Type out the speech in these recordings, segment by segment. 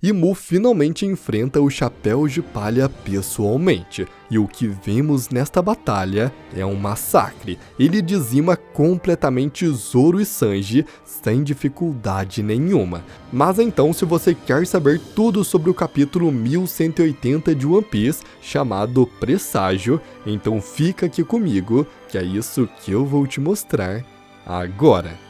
e Mu finalmente enfrenta o Chapéu de Palha pessoalmente. E o que vemos nesta batalha é um massacre. Ele dizima completamente Zoro e Sanji sem dificuldade nenhuma. Mas então, se você quer saber tudo sobre o capítulo 1180 de One Piece, chamado Presságio, então fica aqui comigo, que é isso que eu vou te mostrar agora.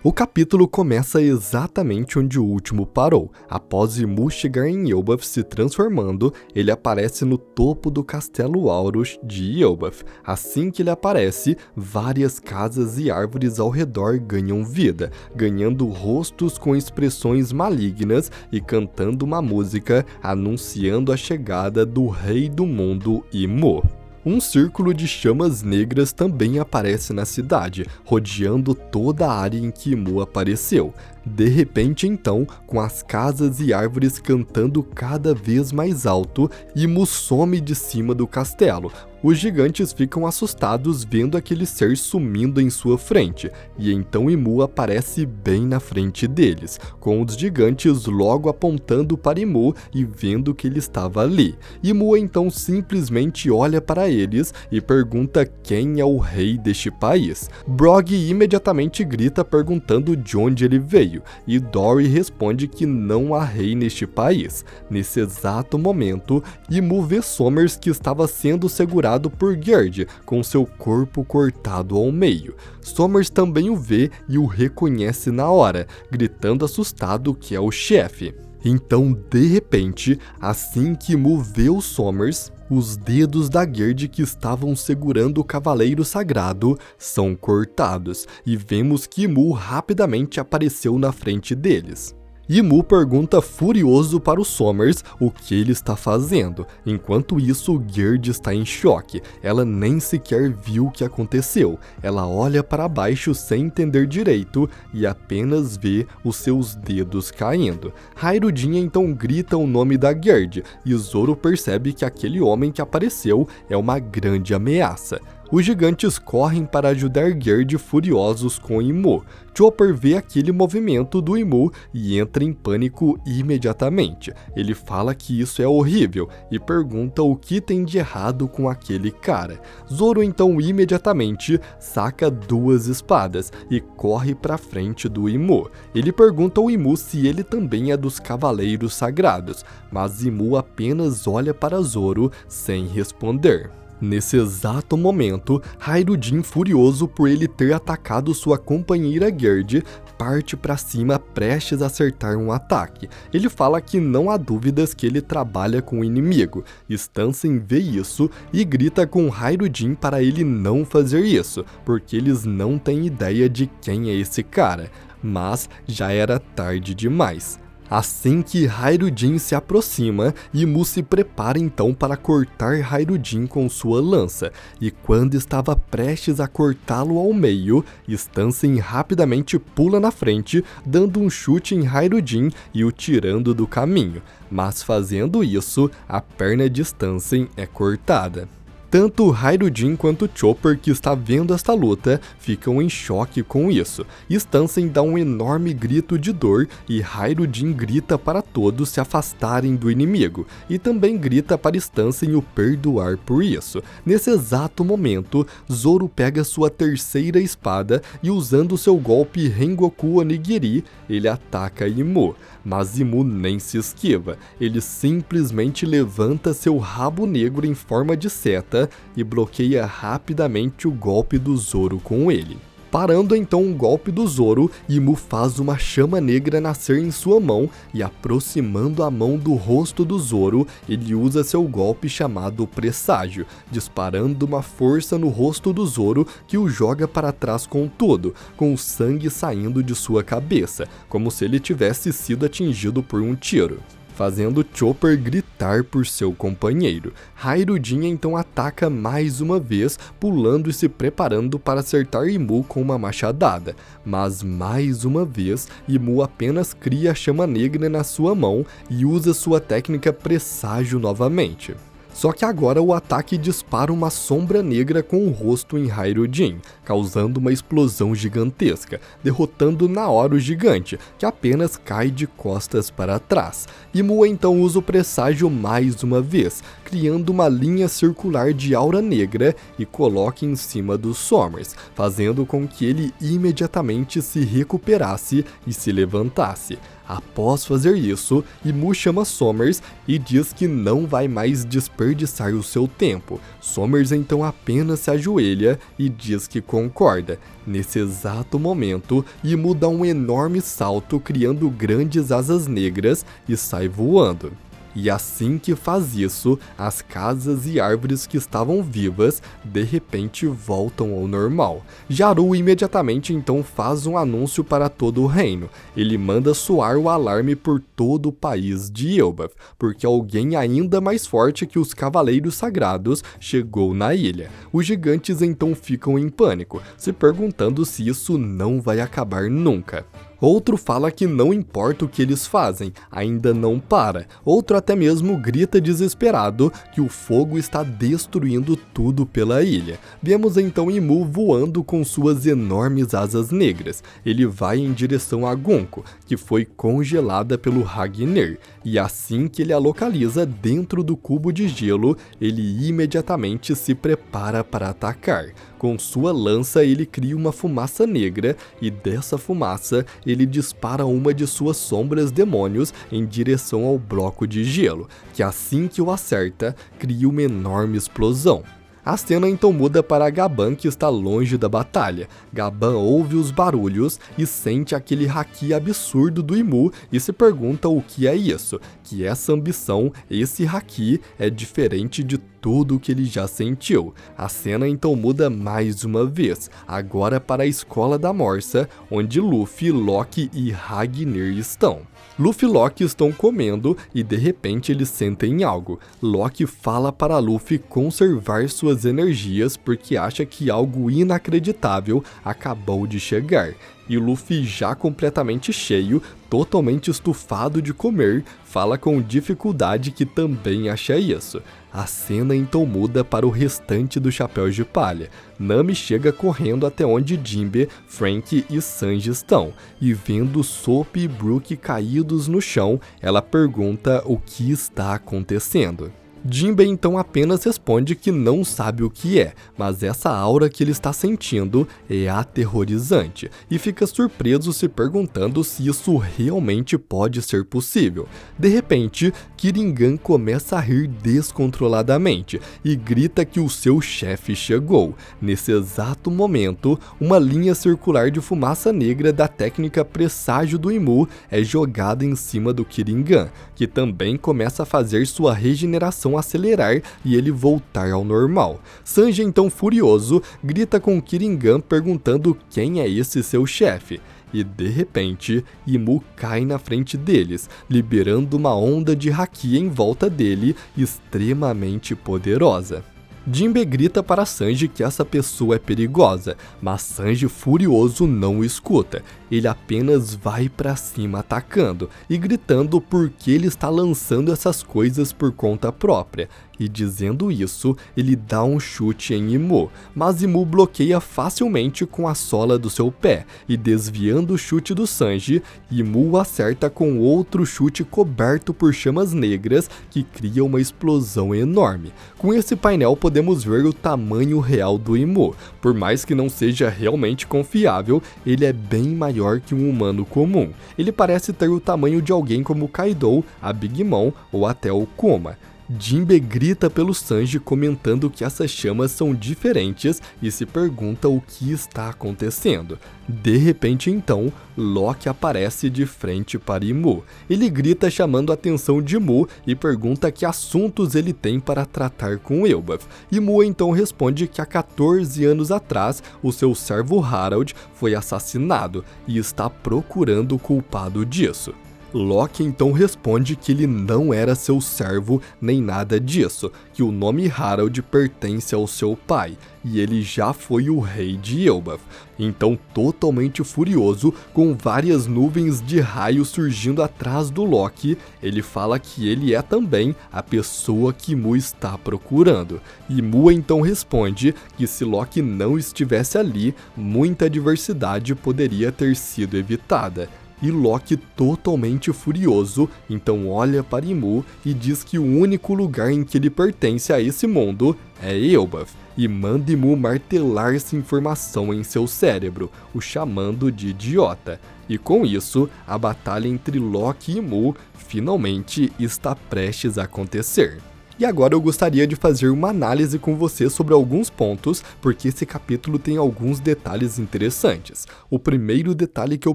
O capítulo começa exatamente onde o último parou. Após Imu chegar em Elbaf se transformando, ele aparece no topo do Castelo Aurus de Elbaf. Assim que ele aparece, várias casas e árvores ao redor ganham vida, ganhando rostos com expressões malignas e cantando uma música anunciando a chegada do Rei do Mundo Imu. Um círculo de chamas negras também aparece na cidade, rodeando toda a área em que Imu apareceu. De repente, então, com as casas e árvores cantando cada vez mais alto, Imu some de cima do castelo. Os gigantes ficam assustados vendo aquele ser sumindo em sua frente, e então Imu aparece bem na frente deles, com os gigantes logo apontando para Imu e vendo que ele estava ali. Imu então simplesmente olha para eles e pergunta quem é o rei deste país. Brog imediatamente grita perguntando de onde ele veio, e Dory responde que não há rei neste país. Nesse exato momento, Imu vê Sommers que estava sendo segurado por Gerd, com seu corpo cortado ao meio. Sommers também o vê e o reconhece na hora, gritando assustado que é o chefe. Então, de repente, assim que Imu vê o Sommers, os dedos da Gerd que estavam segurando o Cavaleiro Sagrado são cortados, e vemos que Imu rapidamente apareceu na frente deles. Imu pergunta furioso para o Sommers o que ele está fazendo. Enquanto isso, Gerd está em choque. Ela nem sequer viu o que aconteceu. Ela olha para baixo sem entender direito e apenas vê os seus dedos caindo. Hairudin então grita o nome da Gerd e Zoro percebe que aquele homem que apareceu é uma grande ameaça. Os gigantes correm para ajudar Gerd furiosos com Imu. Chopper vê aquele movimento do Imu e entra em pânico imediatamente. Ele fala que isso é horrível e pergunta o que tem de errado com aquele cara. Zoro então imediatamente saca duas espadas e corre para frente do Imu. Ele pergunta ao Imu se ele também é dos Cavaleiros Sagrados, mas Imu apenas olha para Zoro sem responder. Nesse exato momento, Hairudin, furioso por ele ter atacado sua companheira Gerd, parte para cima prestes a acertar um ataque. Ele fala que não há dúvidas que ele trabalha com o inimigo. Stansen vê isso e grita com Hairudin para ele não fazer isso, porque eles não têm ideia de quem é esse cara. Mas já era tarde demais. Assim que Hairudin se aproxima, Imu se prepara então para cortar Hairudin com sua lança, e quando estava prestes a cortá-lo ao meio, Stansen rapidamente pula na frente, dando um chute em Hairudin e o tirando do caminho, mas fazendo isso, a perna de Stansen é cortada. Tanto Hairudin quanto Chopper, que está vendo esta luta, ficam em choque com isso. Stansen dá um enorme grito de dor e Hairudin grita para todos se afastarem do inimigo, e também grita para Stansen o perdoar por isso. Nesse exato momento, Zoro pega sua terceira espada e, usando seu golpe Rengoku Onigiri, ele ataca Imu. Mas Imu nem se esquiva, ele simplesmente levanta seu rabo negro em forma de seta e bloqueia rapidamente o golpe do Zoro com ele. Parando então o golpe do Zoro, Imu faz uma chama negra nascer em sua mão e, aproximando a mão do rosto do Zoro, ele usa seu golpe chamado Presságio, disparando uma força no rosto do Zoro que o joga para trás com tudo, com o sangue saindo de sua cabeça, como se ele tivesse sido atingido por um tiro, fazendo Chopper gritar por seu companheiro. Hairudin então ataca mais uma vez, pulando e se preparando para acertar Imu com uma machadada, mas mais uma vez Imu apenas cria a chama negra na sua mão e usa sua técnica Presságio novamente. Só que agora o ataque dispara uma sombra negra com o rosto em Hyrule, causando uma explosão gigantesca, derrotando na hora o gigante, que apenas cai de costas para trás. Imu então usa o presságio mais uma vez, criando uma linha circular de aura negra e coloca em cima do Sommers, fazendo com que ele imediatamente se recuperasse e se levantasse. Após fazer isso, Imu chama Sommers e diz que não vai mais desperdiçar o seu tempo. Sommers então apenas se ajoelha e diz que concorda. Nesse exato momento, Imu dá um enorme salto, criando grandes asas negras e sai voando. E assim que faz isso, as casas e árvores que estavam vivas, de repente voltam ao normal. Jaru imediatamente então faz um anúncio para todo o reino. Ele manda soar o alarme por todo o país de Elbaf, porque alguém ainda mais forte que os Cavaleiros Sagrados chegou na ilha. Os gigantes então ficam em pânico, se perguntando se isso não vai acabar nunca. Outro fala que não importa o que eles fazem, ainda não para. Outro até mesmo grita desesperado que o fogo está destruindo tudo pela ilha. Vemos então Imu voando com suas enormes asas negras. Ele vai em direção a Gonko, que foi congelada pelo Ragnir, e assim que ele a localiza dentro do cubo de gelo, ele imediatamente se prepara para atacar. Com sua lança, ele cria uma fumaça negra e dessa fumaça, ele dispara uma de suas sombras demônios em direção ao bloco de gelo, que assim que o acerta, cria uma enorme explosão. A cena então muda para Gaban, que está longe da batalha. Gaban ouve os barulhos e sente aquele haki absurdo do Imu e se pergunta o que é isso, que essa ambição, esse haki, é diferente de tudo o que ele já sentiu. A cena então muda mais uma vez, agora para a Escola da Morsa, onde Luffy, Loki e Ragnir estão. Luffy e Loki estão comendo e de repente eles sentem algo. Loki fala para Luffy conservar suas energias porque acha que algo inacreditável acabou de chegar. E Luffy, já completamente cheio, totalmente estufado de comer, fala com dificuldade que também acha isso. A cena então muda para o restante do Chapéu de Palha. Nami chega correndo até onde Jinbe, Franky e Sanji estão, e vendo Sop e Brook caídos no chão, ela pergunta o que está acontecendo. Jinbe então apenas responde que não sabe o que é, mas essa aura que ele está sentindo é aterrorizante, e fica surpreso se perguntando se isso realmente pode ser possível. De repente, Kiringan começa a rir descontroladamente e grita que o seu chefe chegou. Nesse exato momento, uma linha circular de fumaça negra da técnica presságio do Imu é jogada em cima do Kiringan, que também começa a fazer sua regeneração acelerar e ele voltar ao normal. Sanji então furioso grita com Kiringan perguntando quem é esse seu chefe. E de repente, Imu cai na frente deles, liberando uma onda de haki em volta dele extremamente poderosa. Jinbe grita para Sanji que essa pessoa é perigosa, mas Sanji furioso não o escuta. Ele apenas vai para cima atacando e gritando porque ele está lançando essas coisas por conta própria. E dizendo isso, ele dá um chute em Imu, mas Imu bloqueia facilmente com a sola do seu pé, e desviando o chute do Sanji, Imu o acerta com outro chute coberto por chamas negras que cria uma explosão enorme. Com esse painel podemos ver o tamanho real do Imu. Por mais que não seja realmente confiável, ele é bem maior que um humano comum. Ele parece ter o tamanho de alguém como Kaido, a Big Mom ou até o Kuma. Jinbe grita pelo Sanji comentando que essas chamas são diferentes e se pergunta o que está acontecendo. De repente então, Loki aparece de frente para Imu. Ele grita chamando a atenção de Imu e pergunta que assuntos ele tem para tratar com Elbaf. Imu então responde que há 14 anos atrás o seu servo Harald foi assassinado e está procurando o culpado disso. Loki então responde que ele não era seu servo nem nada disso, que o nome Harald pertence ao seu pai, e ele já foi o rei de Elbaf. Então, totalmente furioso, com várias nuvens de raio surgindo atrás do Loki, ele fala que ele é também a pessoa que Mu está procurando. E Mu então responde que se Loki não estivesse ali, muita adversidade poderia ter sido evitada. E Loki, totalmente furioso, então olha para Mu e diz que o único lugar em que ele pertence a esse mundo é Elbaf, e manda Mu martelar essa informação em seu cérebro, o chamando de idiota. E com isso, a batalha entre Loki e Mu finalmente está prestes a acontecer. E agora eu gostaria de fazer uma análise com você sobre alguns pontos, porque esse capítulo tem alguns detalhes interessantes. O primeiro detalhe que eu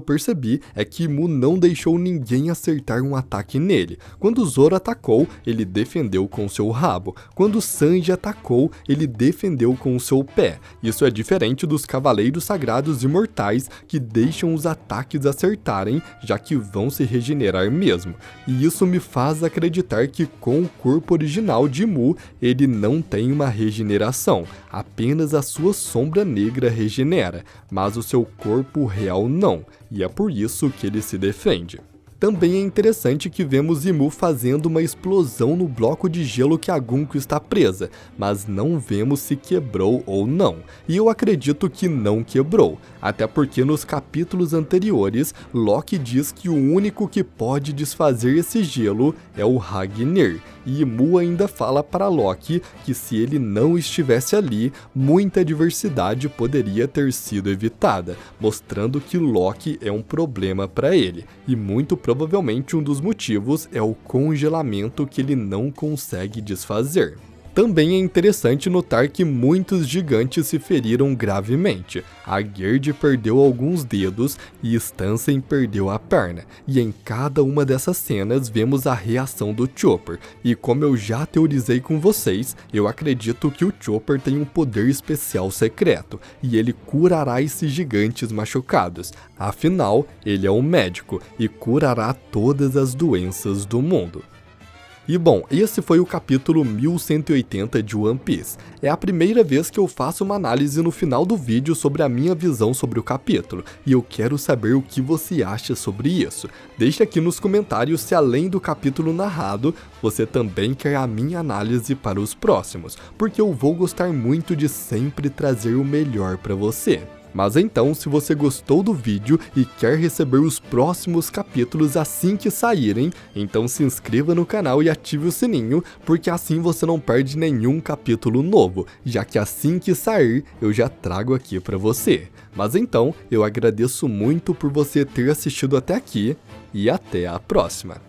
percebi é que Mu não deixou ninguém acertar um ataque nele. Quando Zoro atacou, ele defendeu com seu rabo. Quando Sanji atacou, ele defendeu com o seu pé. Isso é diferente dos Cavaleiros Sagrados Imortais, que deixam os ataques acertarem, já que vão se regenerar mesmo. E isso me faz acreditar que com o corpo original de Mu, ele não tem uma regeneração, apenas a sua sombra negra regenera, mas o seu corpo real não, e é por isso que ele se defende. Também é interessante que vemos Imu fazendo uma explosão no bloco de gelo que a Gunko está presa, mas não vemos se quebrou ou não, e eu acredito que não quebrou, até porque nos capítulos anteriores, Loki diz que o único que pode desfazer esse gelo é o Ragnir, e Imu ainda fala para Loki que se ele não estivesse ali, muita adversidade poderia ter sido evitada, mostrando que Loki é um problema para ele, e muito provavelmente um dos motivos é o congelamento que ele não consegue desfazer. Também é interessante notar que muitos gigantes se feriram gravemente. A Gerd perdeu alguns dedos e Stansen perdeu a perna. E em cada uma dessas cenas vemos a reação do Chopper. E como eu já teorizei com vocês, eu acredito que o Chopper tem um poder especial secreto. E ele curará esses gigantes machucados. Afinal, ele é um médico e curará todas as doenças do mundo. E bom, esse foi o capítulo 1180 de One Piece. É a primeira vez que eu faço uma análise no final do vídeo sobre a minha visão sobre o capítulo, e eu quero saber o que você acha sobre isso. Deixe aqui nos comentários se além do capítulo narrado, você também quer a minha análise para os próximos, porque eu vou gostar muito de sempre trazer o melhor para você. Mas então, se você gostou do vídeo e quer receber os próximos capítulos assim que saírem, então se inscreva no canal e ative o sininho, porque assim você não perde nenhum capítulo novo, já que assim que sair, eu já trago aqui para você. Mas então, eu agradeço muito por você ter assistido até aqui, e até a próxima!